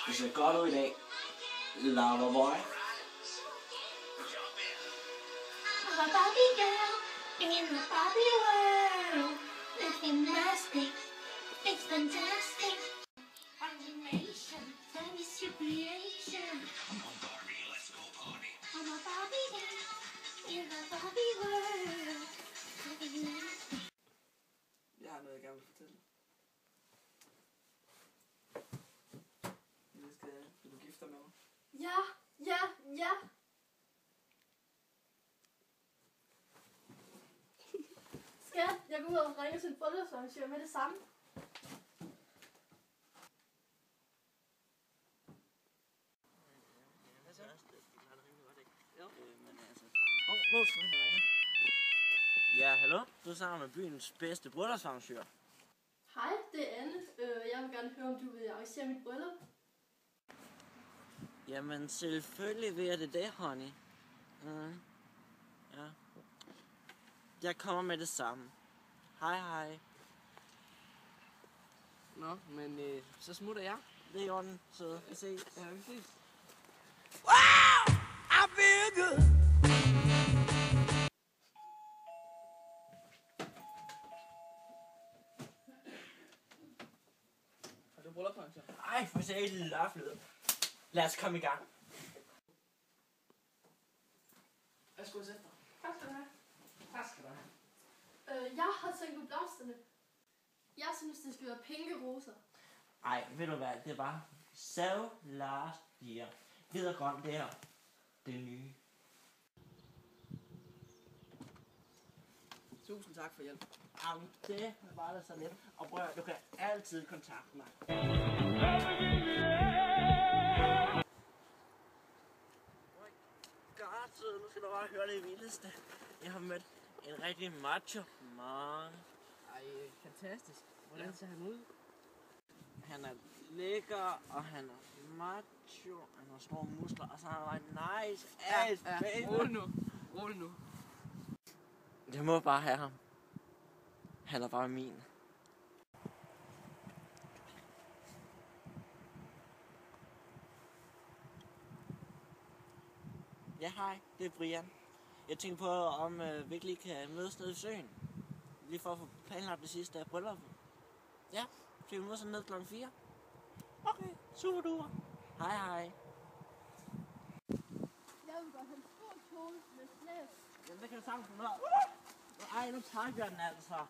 Det ser godt ud i dag. Loverboy. I'm a Barbie girl in the Barbie world. It's gymnastic, it's fantastic. Animation, that is your creation. Come on, Barbie, let's go party. I'm a Barbie girl in the Barbie world. It's gymnastic. Jeg har noget, jeg gerne vil fortælle. Vil du gifte dig med mig? Ja. Skat, jeg går ud og ringer til en bryllupsarrangør med det samme. Ja, hallo? Du er sammen med byens bedste bryllupsarrangør. Hej, det er Anne. Jeg vil gerne høre, om du vil arrangere mit bryllup. Jamen, selvfølgelig vil jeg det, honey. Ja. Jeg kommer med det samme. Hej. Nå, men så smutter jeg. Det er i orden, så vi ses. Ja, vi ses. Wow! I feel good! Har du bryllupsarrangør? Ej, for se lille laflød. Lad os komme i gang. Jeg skulle sætte dig. Tak skal du have. Tak skal du have. Jeg har tænkt på blomsterne. Jeg synes, det skal være pinke roser. Ej, ved du hvad, det var so last year. Hvid og grøn, det her. Det nye. Tusind tak for hjælp. Jamen, det var da så lidt. Og prøv at, du kan altid kontakte mig. God, nu skal du bare høre det vildeste. Jeg har mødt en rigtig macho man. Ej, fantastisk. Hvordan ser han ud? Han er lækker, og han er macho, han har store muskler, og så har han en nice ass, baby. Rolig nu. Jeg må bare have ham. Han er bare min. Ja, hej, det er Brian. Jeg tænker på, om vi ikke lige kan mødes nede i søen. Lige for at få planlagt det sidste af brylluppet. Ja, så vi mødes ned kl. 4. Okay, super duper. Hej. Jeg vil godt have en stor kjole med flæs. Jamen, det kan du sagtens finde ud af. Ej, nu tager jeg den altså.